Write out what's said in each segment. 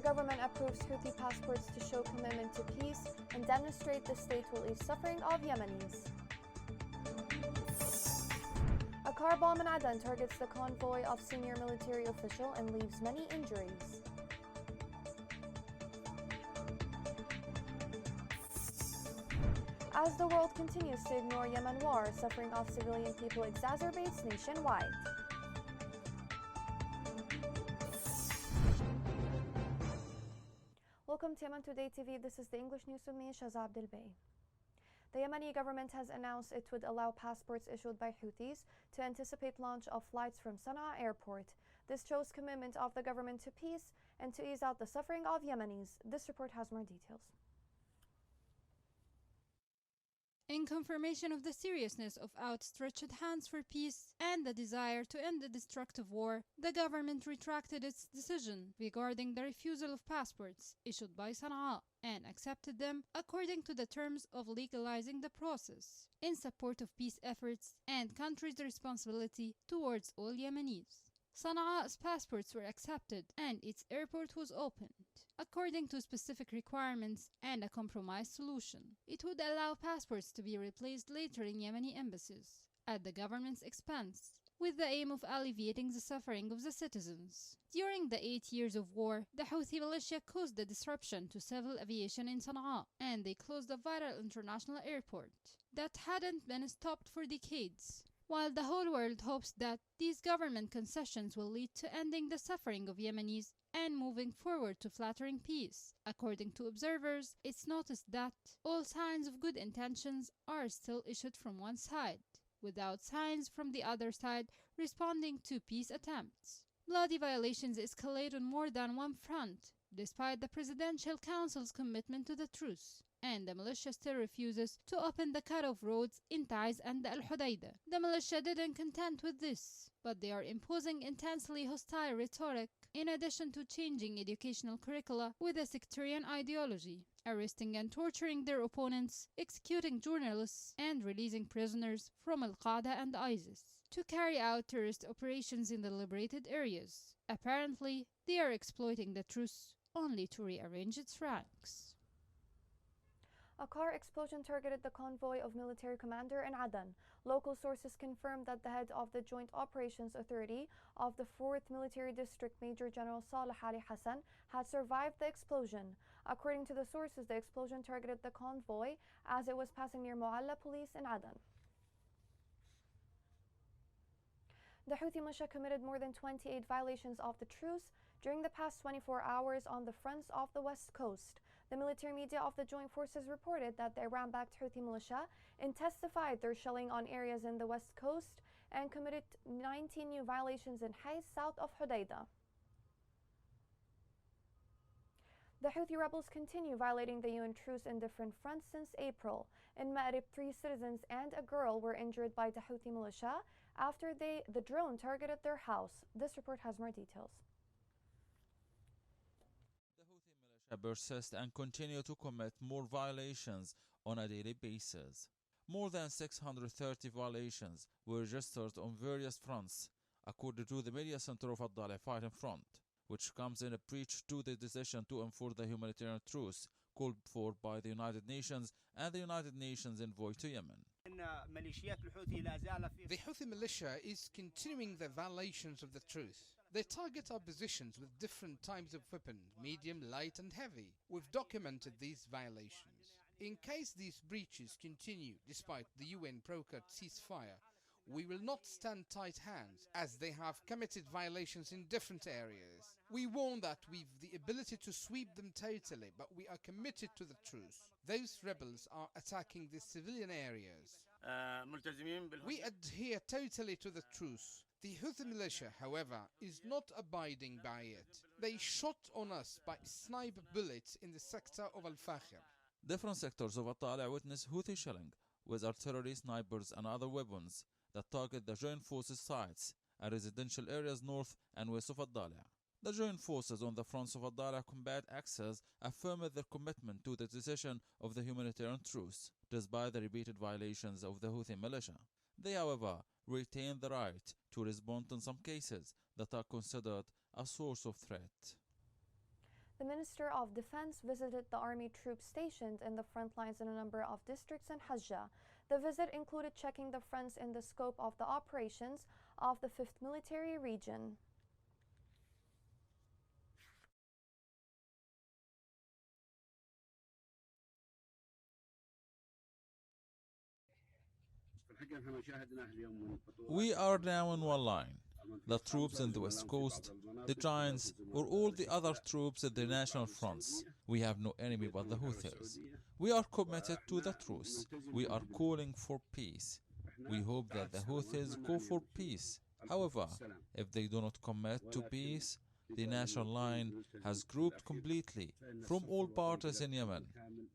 government approves Houthi passports to show commitment to peace and demonstrate the state will ease suffering of Yemenis. A car bomb in Aden targets the convoy of senior military official and leaves many injuries. As the world continues to ignore Yemen war, suffering of civilian people exacerbates nationwide. Welcome to Yemen Today TV. This is the English news with me, Shaza Abdelbey. The Yemeni government has announced it would allow passports issued by Houthis to anticipate launch of flights from Sana'a airport. This shows commitment of the government to peace and to ease out the suffering of Yemenis. This report has more details. In confirmation of the seriousness of outstretched hands for peace and the desire to end the destructive war, the government retracted its decision regarding the refusal of passports issued by Sana'a and accepted them according to the terms of legalizing the process in support of peace efforts and country's responsibility towards all Yemenis. Sana'a's passports were accepted and its airport was opened. According to specific requirements and a compromise solution, it would allow passports to be replaced later in Yemeni embassies at the government's expense, with the aim of alleviating the suffering of the citizens. During the 8 years of war, the Houthi militia caused a disruption to civil aviation in Sana'a, and they closed a vital international airport that hadn't been stopped for decades. While the whole world hopes that these government concessions will lead to ending the suffering of Yemenis and moving forward to flattering peace, according to observers, it's noticed that all signs of good intentions are still issued from one side, without signs from the other side responding to peace attempts. Bloody violations escalate on more than one front, despite the Presidential Council's commitment to the truce, and the militia still refuses to open the cut-off roads in Taiz and Al Hudaydah. The militia didn't content with this, but they are imposing intensely hostile rhetoric in addition to changing educational curricula with a sectarian ideology, arresting and torturing their opponents, executing journalists, and releasing prisoners from Al-Qaeda and ISIS to carry out terrorist operations in the liberated areas. Apparently, they are exploiting the truce only to rearrange its ranks. A car explosion targeted the convoy of military commander in Aden. Local sources confirmed that the head of the Joint Operations Authority of the 4th Military District, Major General Saleh Ali Hassan, had survived the explosion. According to the sources, the explosion targeted the convoy as it was passing near Mualla police in Aden. The Houthi militia committed more than 28 violations of the truce during the past 24 hours on the fronts of the West Coast. The military media of the joint forces reported that the Iran-backed Houthi militia intensified their shelling on areas in the West Coast and committed 19 new violations in Haiz, south of Hudaydah. The Houthi rebels continue violating the UN truce in different fronts since April. In Ma'rib, 3 citizens and a girl were injured by the Houthi militia after the drone targeted their house. This report has more details. Persist and continue to commit more violations on a daily basis. More than 630 violations were registered on various fronts, according to the media center of Al-Dali Fighting Front, which comes in a breach to the decision to enforce the humanitarian truce called for by the United Nations and the United Nations envoy to Yemen. The Houthi militia is continuing the violations of the truce. They target our positions with different types of weapons, medium, light and heavy. We've documented these violations. In case these breaches continue despite the UN brokered ceasefire, we will not stand tight hands as they have committed violations in different areas. We warn that we've the ability to sweep them totally, but we are committed to the truce. Those rebels are attacking the civilian areas. We adhere totally to the truce. The Houthi militia, however, is not abiding by it. They shot on us by sniper bullets in the sector of Al-Fakhir. Different sectors of Al-Tala witness Houthi shelling with artillery, snipers and other weapons that target the joint forces sites and residential areas north and west of Al-Dali. The joint forces on the fronts of Al-Dali Combat Axis affirmed their commitment to the decision of the humanitarian truce, despite the repeated violations of the Houthi militia. They, however, retain the right to respond in some cases that are considered a source of threat. The Minister of Defense visited the army troops stationed in the front lines in a number of districts in Hajjah. The visit included checking the fronts in the scope of the operations of the 5th Military Region. We are now in one line. The troops in the West Coast, the Giants, or all the other troops at the national fronts. We have no enemy but the Houthis. We are committed to the truce. We are calling for peace. We hope that the Houthis go for peace. However, if they do not commit to peace, the national line has grouped completely from all parties in Yemen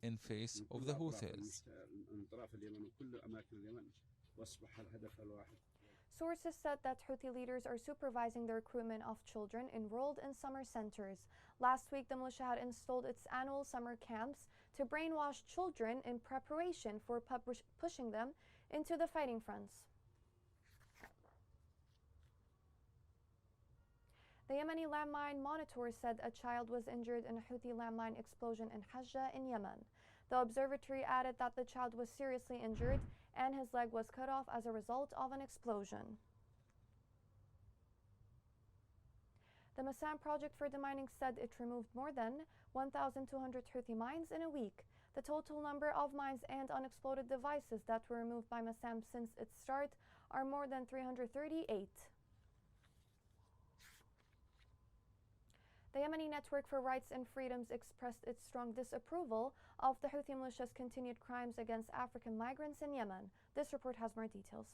in face of the Houthis. Sources said that Houthi leaders are supervising the recruitment of children enrolled in summer centers. Last week, the militia had installed its annual summer camps to brainwash children in preparation for pushing them into the fighting fronts. The Yemeni landmine monitor said a child was injured in a Houthi landmine explosion in Hajjah in Yemen. The observatory added that the child was seriously injured and his leg was cut off as a result of an explosion. The Massam project for demining said it removed more than 1,200 Houthi mines in a week. The total number of mines and unexploded devices that were removed by Massam since its start are more than 338. The Yemeni Network for Rights and Freedoms expressed its strong disapproval of the Houthi militia's continued crimes against African migrants in Yemen. This report has more details.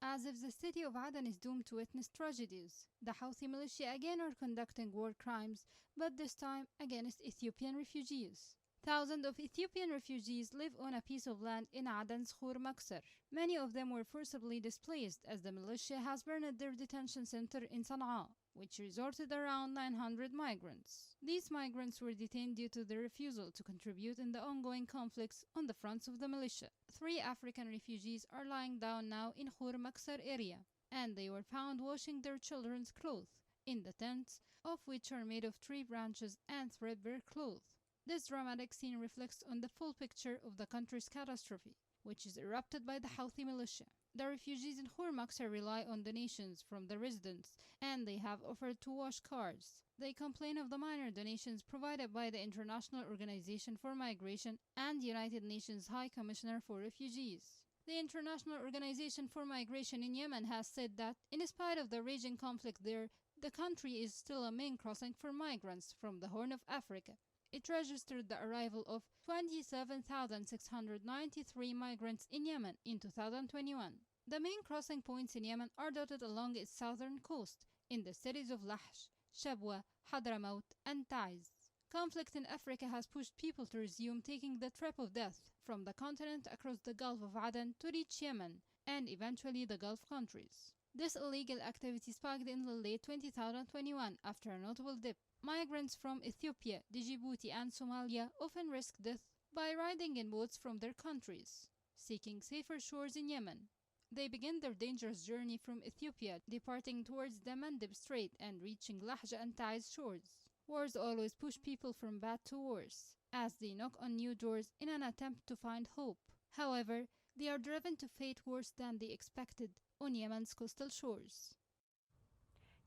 As if the city of Aden is doomed to witness tragedies, the Houthi militia again are conducting war crimes, but this time against Ethiopian refugees. Thousands of Ethiopian refugees live on a piece of land in Aden's Khor Maksar. Many of them were forcibly displaced as the militia has burned their detention center in Sana'a, which resorted around 900 migrants. These migrants were detained due to their refusal to contribute in the ongoing conflicts on the fronts of the militia. 3 African refugees are lying down now in Khor Maksar area, and they were found washing their children's clothes in the tents, of which are made of tree branches and threadbare cloth. This dramatic scene reflects on the full picture of the country's catastrophe, which is erupted by the Houthi militia. The refugees in Khor Maksar rely on donations from the residents, and they have offered to wash cars. They complain of the minor donations provided by the International Organization for Migration and United Nations High Commissioner for Refugees. The International Organization for Migration in Yemen has said that, in spite of the raging conflict there, the country is still a main crossing for migrants from the Horn of Africa. It registered the arrival of 27,693 migrants in Yemen in 2021. The main crossing points in Yemen are dotted along its southern coast in the cities of Lahj, Shabwa, Hadramaut, and Taiz. Conflict in Africa has pushed people to resume taking the trip of death from the continent across the Gulf of Aden to reach Yemen and eventually the Gulf countries. This illegal activity spiked in the late 2021 after a notable dip. Migrants from Ethiopia, Djibouti, and Somalia often risk death by riding in boats from their countries, seeking safer shores in Yemen. They begin their dangerous journey from Ethiopia, departing towards the Mandeb Strait and reaching Lahj and Taiz shores. Wars always push people from bad to worse, as they knock on new doors in an attempt to find hope. However, they are driven to fate worse than they expected on Yemen's coastal shores.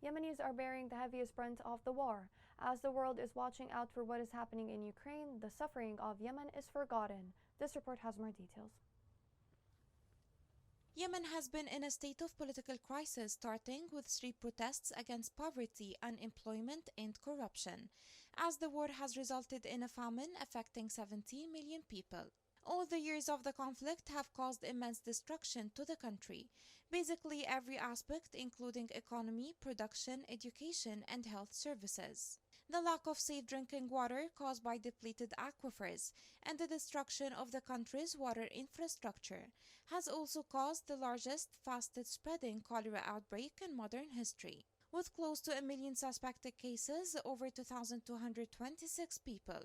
Yemenis are bearing the heaviest brunt of the war. As the world is watching out for what is happening in Ukraine, the suffering of Yemen is forgotten. This report has more details. Yemen has been in a state of political crisis, starting with street protests against poverty, unemployment, and corruption, as the war has resulted in a famine affecting 17 million people. All the years of the conflict have caused immense destruction to the country, basically every aspect, including economy, production, education, and health services. The lack of safe drinking water caused by depleted aquifers and the destruction of the country's water infrastructure has also caused the largest, fastest spreading cholera outbreak in modern history. With close to 1 million suspected cases, over 2,226 people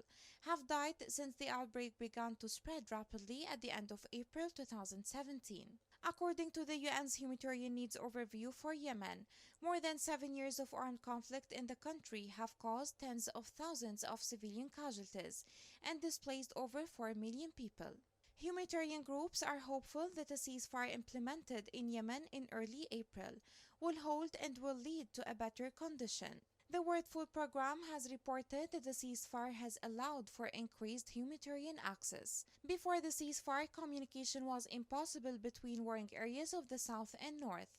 have died since the outbreak began to spread rapidly at the end of April 2017. According to the UN's Humanitarian Needs Overview for Yemen, more than 7 years of armed conflict in the country have caused tens of thousands of civilian casualties and displaced over 4 million people. Humanitarian groups are hopeful that a ceasefire implemented in Yemen in early April will hold and will lead to a better condition. The World Food Programme has reported that the ceasefire has allowed for increased humanitarian access. Before the ceasefire, communication was impossible between warring areas of the south and north.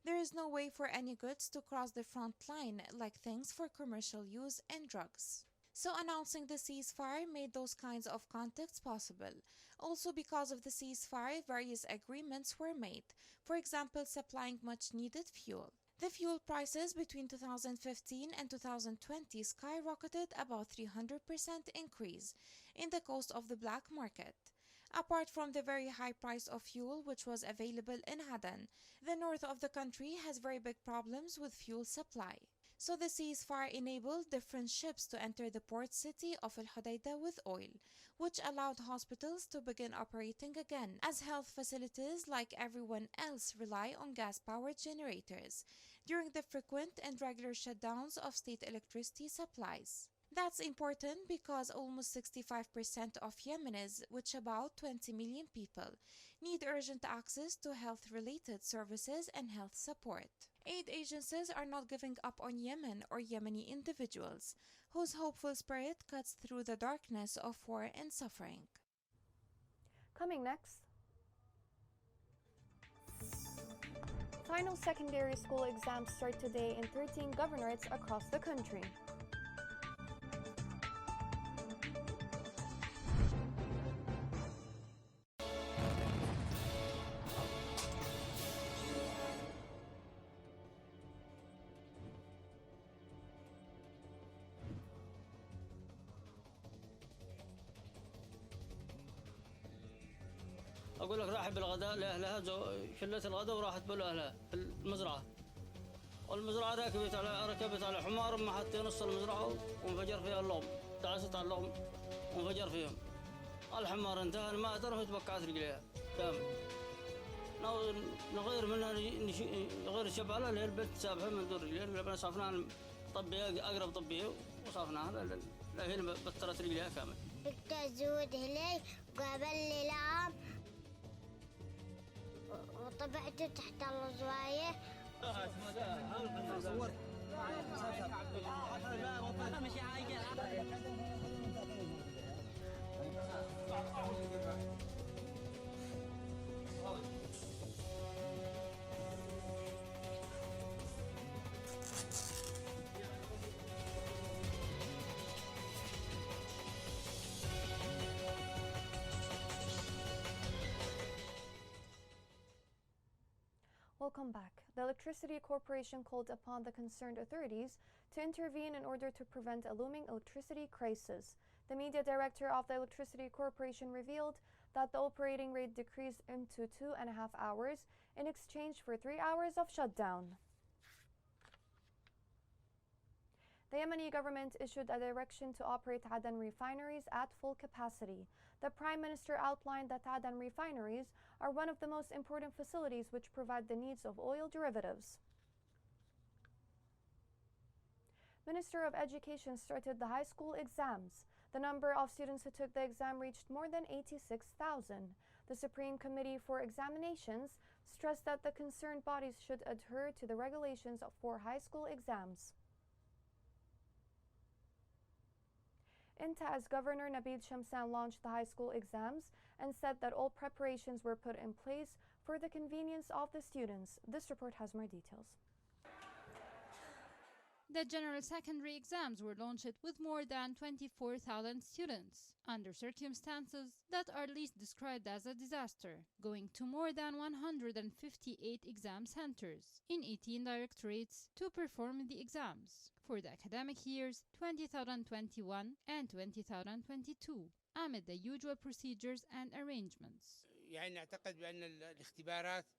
There is no way for any goods to cross the front line, like things for commercial use and drugs. So announcing the ceasefire made those kinds of contacts possible. Also because of the ceasefire, various agreements were made, for example supplying much needed fuel. The fuel prices between 2015 and 2020 skyrocketed, about 300% increase in the cost of the black market. Apart from the very high price of fuel which was available in Aden, the north of the country has very big problems with fuel supply. So the ceasefire enabled different ships to enter the port city of Al Hodeidah with oil, which allowed hospitals to begin operating again, as health facilities, like everyone else, rely on gas-powered generators during the frequent and regular shutdowns of state electricity supplies. That's important because almost 65% of Yemenis, which about 20 million people, need urgent access to health-related services and health support. Aid agencies are not giving up on Yemen or Yemeni individuals, whose hopeful spirit cuts through the darkness of war and suffering. Coming next, final secondary school exams start today in 13 governorates across the country. أقول لك راحت بالغداء لأهلها شلت الغداء وراحت بأهلها في المزرعة، والمزرعة ركبت على حمار ما حتى نص المزرعة وانفجر فيها اللغم، دعست على اللغم وانفجر فيهم. الحمار انتهى الماء ترى وتبقعت رجليها كامل. نغير منها غير الشبالة اللي هي البنت سابحة من دور رجليها، لما صافناها طبية أقرب طبية وصافناها لا هي بطلت رجليها كامل. التزود هلي وقابل لي لعب وطبعت تحت الزوايا. Welcome back. The Electricity Corporation called upon the concerned authorities to intervene in order to prevent a looming electricity crisis. The media director of the Electricity Corporation revealed that the operating rate decreased into 2.5 hours in exchange for 3 hours of shutdown. The Yemeni government issued a direction to operate Aden refineries at full capacity. The Prime Minister outlined that Aden refineries are one of the most important facilities which provide the needs of oil derivatives. Minister of Education started the high school exams. The number of students who took the exam reached more than 86,000. The Supreme Committee for Examinations stressed that the concerned bodies should adhere to the regulations for high school exams. In Taz, Governor Nabil Shamsan launched the high school exams and said that all preparations were put in place for the convenience of the students. This report has more details. The general secondary exams were launched with more than 24,000 students, under circumstances that are least described as a disaster, going to more than 158 exam centers in 18 directorates to perform the exams for the academic years 2021 and 2022, amid the usual procedures and arrangements.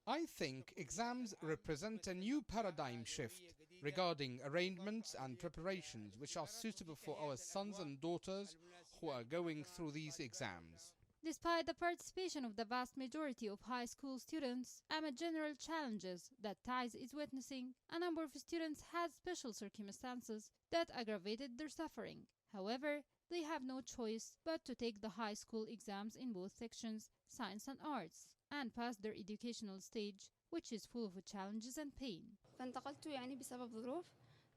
I think exams represent a new paradigm shift regarding arrangements and preparations which are suitable for our sons and daughters who are going through these exams. Despite the participation of the vast majority of high school students amid general challenges that TIES is witnessing, a number of students had special circumstances that aggravated their suffering. However, they have no choice but to take the high school exams in both sections, science and arts, and pass their educational stage, which is full of challenges and pain. فانتقلت يعني بسبب ظروف.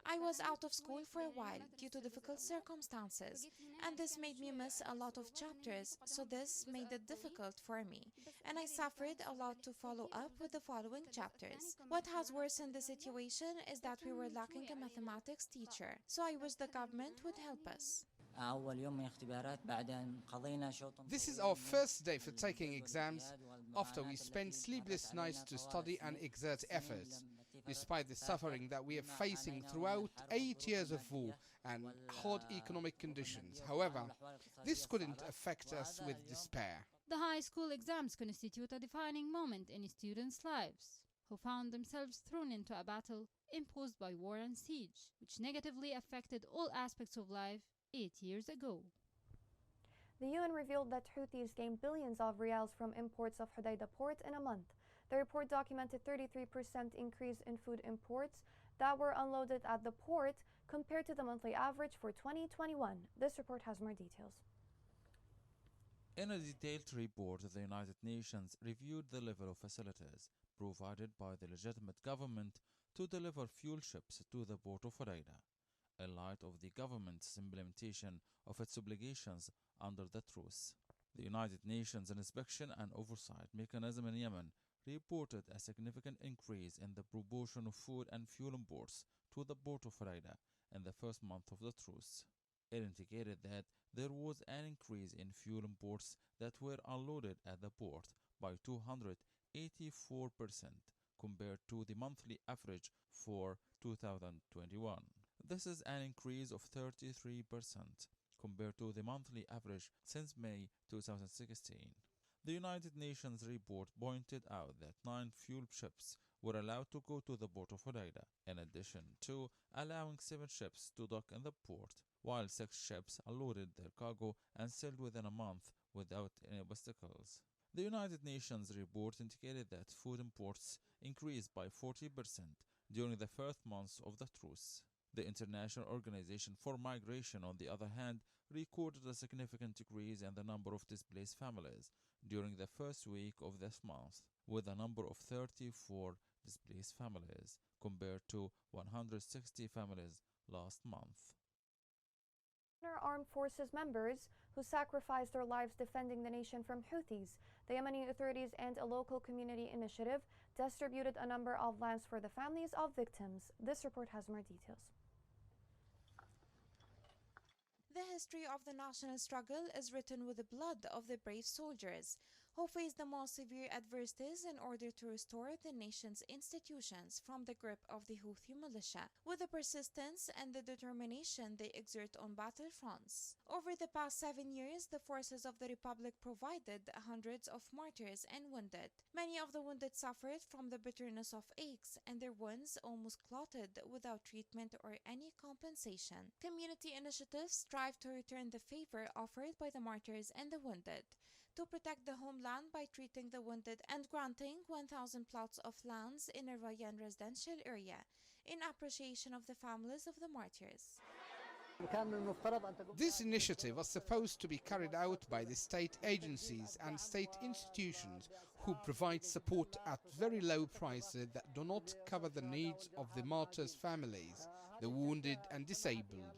I was out of school for a while due to difficult circumstances, and this made me miss a lot of chapters, so this made it difficult for me, and I suffered a lot to follow up with the following chapters. What has worsened the situation is that we were lacking a mathematics teacher, so I wish the government would help us. This is our first day for taking exams after we spent sleepless nights to study and exert efforts. Despite the suffering that we are facing throughout 8 years of war and hard economic conditions, however, this couldn't affect us with despair. The high school exams constitute a defining moment in students' lives, who found themselves thrown into a battle imposed by war and siege, which negatively affected all aspects of life 8 years ago. The UN revealed that Houthis gained billions of riyals from imports of Hodeidah port in a month. The report documented 33% increase in food imports that were unloaded at the port compared to the monthly average for 2021. This report has more details. In a detailed report, the United Nations reviewed the level of facilities provided by the legitimate government to deliver fuel ships to the port of Hodeidah, in light of the government's implementation of its obligations under the truce. The United Nations Inspection and Oversight Mechanism in Yemen reported a significant increase in the proportion of food and fuel imports to the port of Hodeidah in the first month of the truce. It indicated that there was an increase in fuel imports that were unloaded at the port by 284% compared to the monthly average for 2021. This is an increase of 33% compared to the monthly average since May 2016. The United Nations report pointed out that 9 fuel ships were allowed to go to the port of Hodeidah, in addition to allowing 7 ships to dock in the port, while 6 ships unloaded their cargo and sailed within a month without any obstacles. The United Nations report indicated that food imports increased by 40% during the first months of the truce. The International Organization for Migration, on the other hand, recorded a significant decrease in the number of displaced families during the first week of this month, with a number of 34 displaced families compared to 160 families last month. Armed forces members who sacrificed their lives defending the nation from Houthis. The Yemeni authorities and a local community initiative distributed a number of lamps for the families of victims. This report has more details. The history of the national struggle is written with the blood of the brave soldiers who faced the most severe adversities in order to restore the nation's institutions from the grip of the Houthi militia, with the persistence and the determination they exert on battlefronts. Over the past 7 years, the forces of the Republic provided hundreds of martyrs and wounded. Many of the wounded suffered from the bitterness of aches, and their wounds almost clotted without treatment or any compensation. Community initiatives strive to return the favor offered by the martyrs and the wounded, to protect the homeland by treating the wounded and granting 1,000 plots of lands in a Rayan residential area in appreciation of the families of the martyrs. This initiative was supposed to be carried out by the state agencies and state institutions who provide support at very low prices that do not cover the needs of the martyrs' families, the wounded and disabled.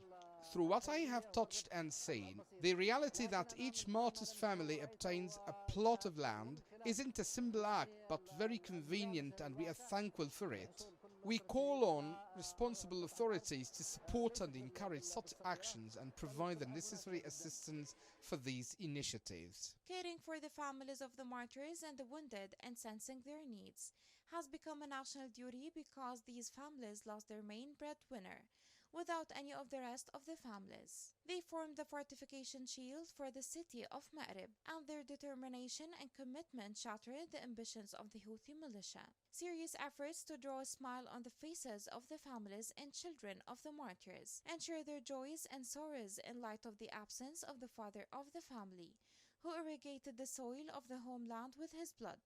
Through what I have touched and seen, the reality that each martyr's family obtains a plot of land isn't a simple act but very convenient, and we are thankful for it. We call on responsible authorities to support and encourage such actions and provide the necessary assistance for these initiatives. Caring for the families of the martyrs and the wounded and sensing their needs has become a national duty because these families lost their main breadwinner without any of the rest of the families. They formed the fortification shield for the city of Ma'rib, and their determination and commitment shattered the ambitions of the Houthi militia. Serious efforts to draw a smile on the faces of the families and children of the martyrs, and share their joys and sorrows in light of the absence of the father of the family, who irrigated the soil of the homeland with his blood,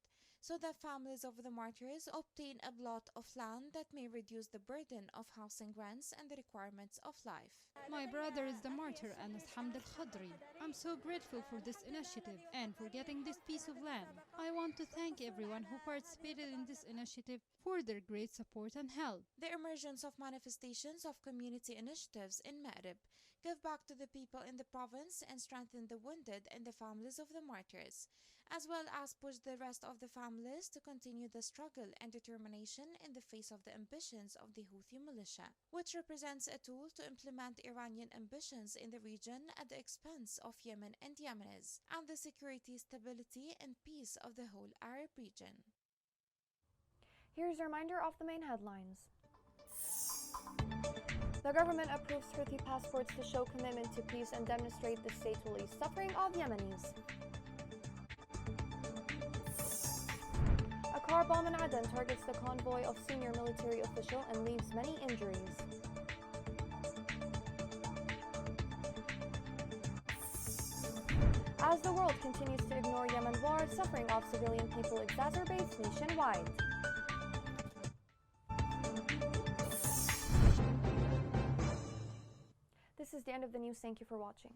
so that families of the martyrs obtain a plot of land that may reduce the burden of housing rents and the requirements of life. My brother is the martyr Anas Hamd al-Khadri. I'm so grateful for this initiative and for getting this piece of land. I want to thank everyone who participated in this initiative for their great support and help. The emergence of manifestations of community initiatives in Ma'rib give back to the people in the province and strengthen the wounded and the families of the martyrs, as well as push the rest of the families to continue the struggle and determination in the face of the ambitions of the Houthi militia, which represents a tool to implement Iranian ambitions in the region at the expense of Yemen and Yemenis, and the security, stability, and peace of the whole Arab region. Here's a reminder of the main headlines. The government approves Houthi passports to show commitment to peace and demonstrate the state will ease suffering of Yemenis. A car bomb in Aden targets the convoy of senior military official and leaves many injuries. As the world continues to ignore Yemen war, suffering of civilian people exacerbates nationwide. This is the end of the news. Thank you for watching.